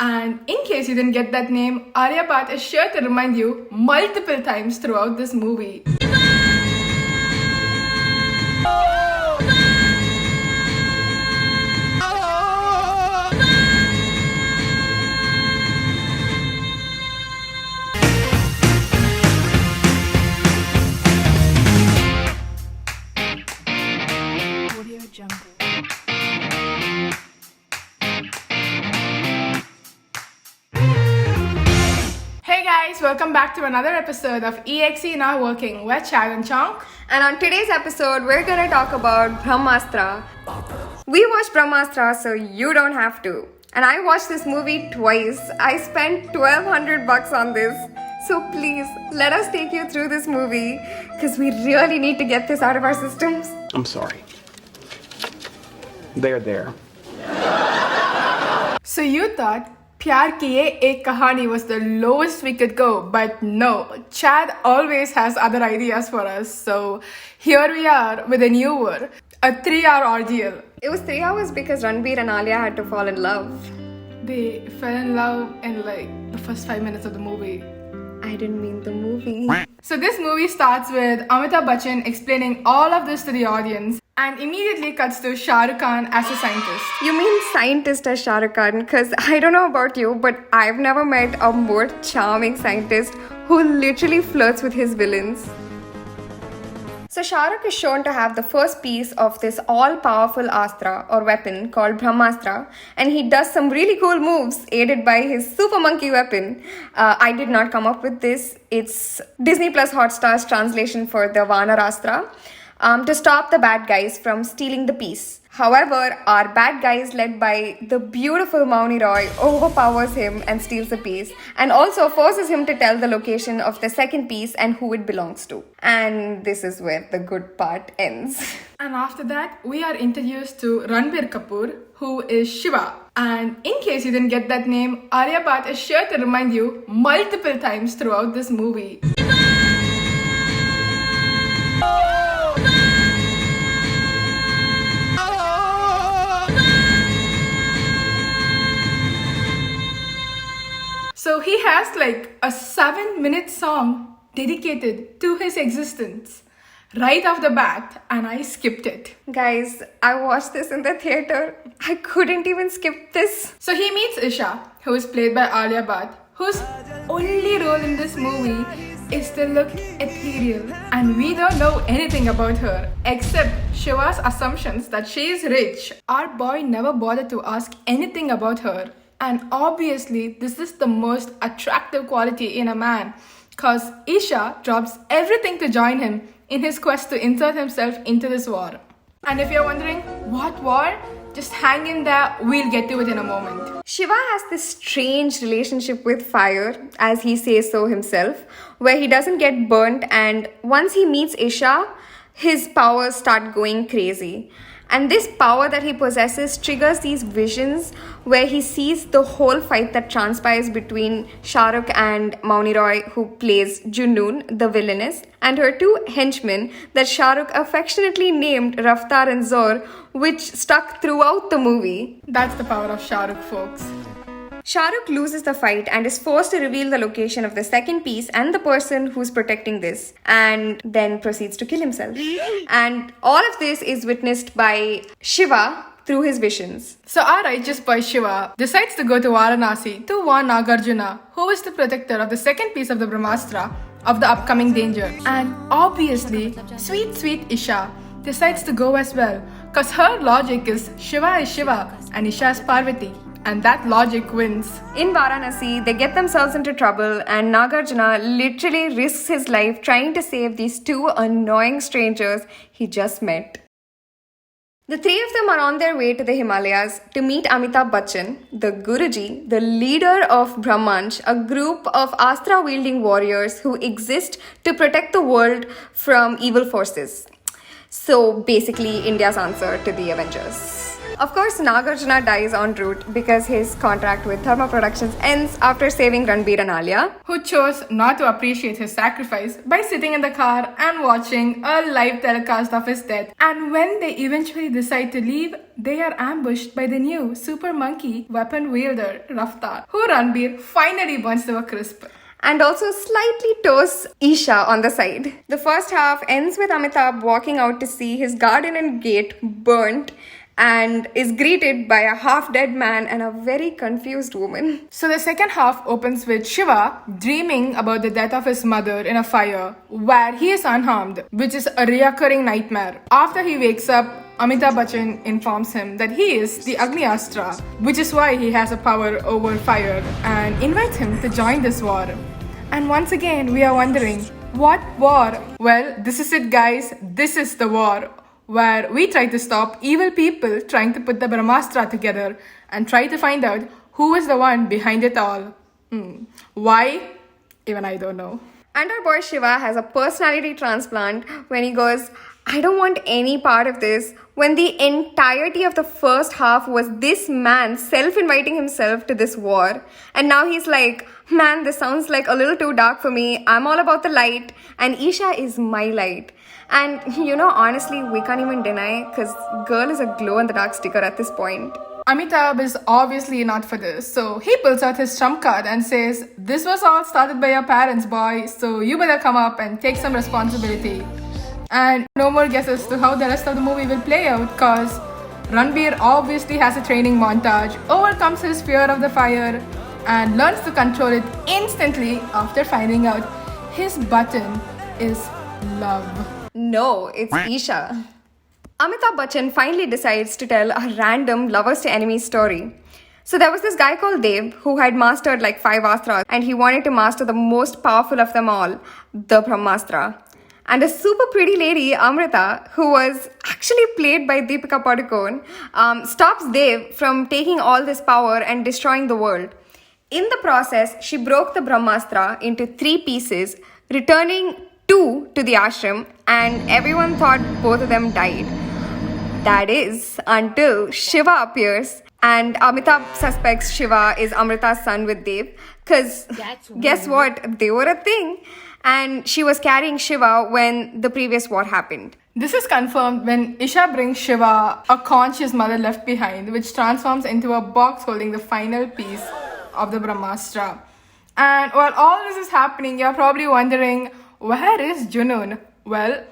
And in case you didn't get that name, Arya Bhatt is sure to remind you multiple times throughout this movie. Hey guys, welcome back to another episode of EXE Now Working with Chad and Chonk. And on today's episode, we're gonna talk about Brahmastra. We watched Brahmastra, so you don't have to. And I watched this movie twice. I spent $1,200 on this. So please, let us take you through this movie, because we really need to get this out of our systems. I'm sorry. They're there. So you thought Pyar Kiye Ek Kahani was the lowest we could go, but no, Chad always has other ideas for us. So here we are with a new one, a 3-hour ordeal. It was 3 hours because Ranbir and Alia had to fall in love. They fell in love in like the first 5 minutes of the movie. I didn't mean the movie. So this movie starts with Amitabh Bachchan explaining all of this to the audience and immediately cuts to Shah Rukh Khan as a scientist. You mean scientist as Shah Rukh Khan? Because I don't know about you, but I've never met a more charming scientist who literally flirts with his villains. So Shah Rukh is shown to have the first piece of this all-powerful astra or weapon called Brahmastra, and he does some really cool moves aided by his super monkey weapon. I did not come up with this. It's Disney Plus Hotstar's translation for the Vanarastra. To stop the bad guys from stealing the piece. However, our bad guys led by the beautiful Mauni Roy overpowers him and steals the piece, and also forces him to tell the location of the second piece and who it belongs to. And this is where the good part ends. And after that, we are introduced to Ranbir Kapoor, who is Shiva. And in case you didn't get that name, Arya Bhatt is sure to remind you multiple times throughout this movie. So he has like a 7-minute song dedicated to his existence right off the bat, and I skipped it. Guys, I watched this in the theater. I couldn't even skip this. So he meets Isha, who is played by Alia Bhatt, whose only role in this movie is to look ethereal, and we don't know anything about her except Shiva's assumptions that she is rich. Our boy never bothered to ask anything about her. And obviously, this is the most attractive quality in a man, cause Isha drops everything to join him in his quest to insert himself into this war. And if you're wondering, what war? Just hang in there, we'll get to it in a moment. Shiva has this strange relationship with fire, as he says so himself, where he doesn't get burnt, and once he meets Isha, his powers start going crazy. And this power that he possesses triggers these visions where he sees the whole fight that transpires between Shah Rukh and Mauni Roy, who plays Junoon, the villainess, and her two henchmen that Shah Rukh affectionately named Raftar and Zor, which stuck throughout the movie. That's the power of Shah Rukh, folks. Shah Rukh loses the fight and is forced to reveal the location of the second piece and the person who's protecting this, and then proceeds to kill himself. And all of this is witnessed by Shiva through his visions. So our righteous boy Shiva decides to go to Varanasi to warn Nagarjuna, who is the protector of the second piece of the Brahmastra, of the upcoming danger. And obviously, sweet Isha decides to go as well, cause her logic is Shiva and Isha is Parvati. And that logic wins. In Varanasi, they get themselves into trouble, and Nagarjuna literally risks his life trying to save these two annoying strangers he just met. The three of them are on their way to the Himalayas to meet Amitabh Bachchan, the Guruji, the leader of Brahmanch, a group of Astra-wielding warriors who exist to protect the world from evil forces. So basically, India's answer to the Avengers. Of course, Nagarjuna dies en route because his contract with Dharma Productions ends after saving Ranbir and Alia. Who chose not to appreciate his sacrifice by sitting in the car and watching a live telecast of his death. And when they eventually decide to leave, they are ambushed by the new super monkey weapon wielder, Raftar, who Ranbir finally burns to a crisp. And also slightly toasts Isha on the side. The first half ends with Amitabh walking out to see his garden and gate burnt and is greeted by a half-dead man and a very confused woman. So the second half opens with Shiva dreaming about the death of his mother in a fire where he is unharmed, which is a recurring nightmare. After he wakes up, Amitabh Bachchan informs him that he is the Brahmastra, which is why he has a power over fire, and invites him to join this war. And once again, we are wondering, what war? Well, this is it, guys. This is the war where we try to stop evil people trying to put the Brahmastra together and try to find out who is the one behind it all. Why? Even I don't know. And our boy Shiva has a personality transplant when he goes, I don't want any part of this, when the entirety of the first half was this man self-inviting himself to this war. And now he's like, man, this sounds like a little too dark for me. I'm all about the light and Isha is my light. And honestly, we can't even deny because girl is a glow-in-the-dark sticker at this point. Amitabh is obviously not for this, so he pulls out his trump card and says, this was all started by your parents, boy, so you better come up and take some responsibility. And no more guesses to how the rest of the movie will play out, cause Ranbir obviously has a training montage, overcomes his fear of the fire, and learns to control it instantly after finding out his button is love. No, it's Isha. Amitabh Bachchan finally decides to tell a random lovers to enemies story. So there was this guy called Dev who had mastered like 5 astras and he wanted to master the most powerful of them all, the Brahmastra. And a super pretty lady, Amrita, who was actually played by Deepika Padukone, stops Dev from taking all this power and destroying the world. In the process, she broke the Brahmastra into 3 pieces, returning 2 to the ashram, and everyone thought both of them died. That is, until Shiva appears, and Amitabh suspects Shiva is Amrita's son with Dev, because guess what? They were a thing. And she was carrying Shiva when the previous war happened. This is confirmed when Isha brings Shiva a conch his mother left behind, which transforms into a box holding the final piece of the Brahmastra. And while all this is happening, you're probably wondering, where is Junoon? Well,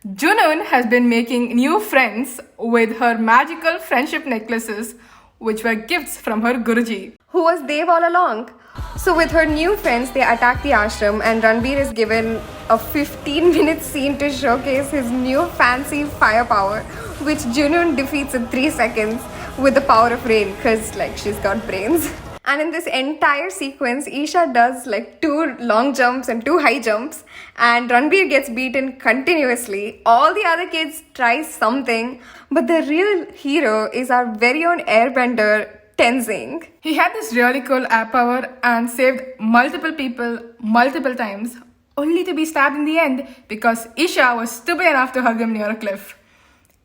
Junoon has been making new friends with her magical friendship necklaces, which were gifts from her Guruji, who was Dev all along. So with her new friends, they attack the ashram and Ranbir is given a 15-minute scene to showcase his new fancy firepower, which Junoon defeats in 3 seconds with the power of rain, because she's got brains. And in this entire sequence, Isha does 2 long jumps and 2 high jumps, and Ranbir gets beaten continuously. All the other kids try something, but the real hero is our very own airbender, Tenzing. He had this really cool air power and saved multiple people multiple times, only to be stabbed in the end because Isha was stupid enough to hug him near a cliff.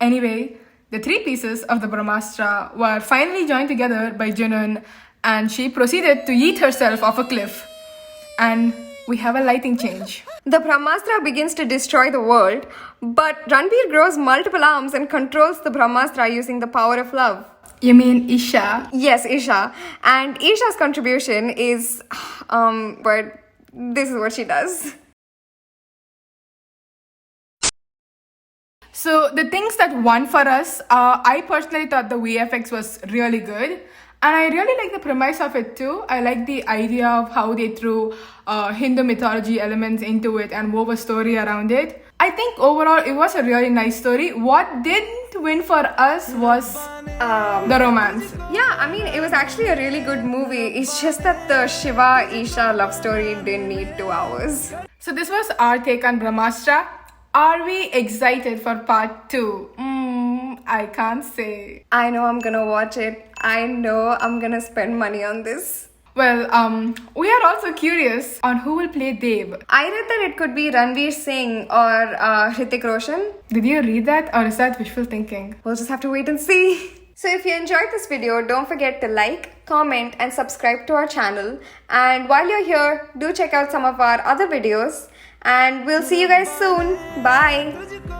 Anyway, the 3 pieces of the Brahmastra were finally joined together by Junoon, and she proceeded to yeet herself off a cliff. And we have a lighting change. The Brahmastra begins to destroy the world, but Ranbir grows multiple arms and controls the Brahmastra using the power of love. You mean Isha? Yes, Isha. And Isha's contribution is, but this is what she does. So the things that won for us, I personally thought the VFX was really good. And I really like the premise of it too. I like the idea of how they threw Hindu mythology elements into it and wove a story around it. I think overall it was a really nice story. What didn't win for us was the romance. Yeah, I mean, it was actually a really good movie. It's just that the Shiva-Isha love story didn't need 2 hours. So this was our take on Brahmastra. Are we excited for part 2? I can't say. I know I'm gonna watch it. I know I'm gonna spend money on this. Well, we are also curious on who will play Dev. I read that it could be Ranveer Singh or Hrithik Roshan. Did you read that or is that wishful thinking? We'll just have to wait and see. So if you enjoyed this video, don't forget to like, comment and subscribe to our channel. And while you're here, do check out some of our other videos. And we'll see you guys soon. Bye.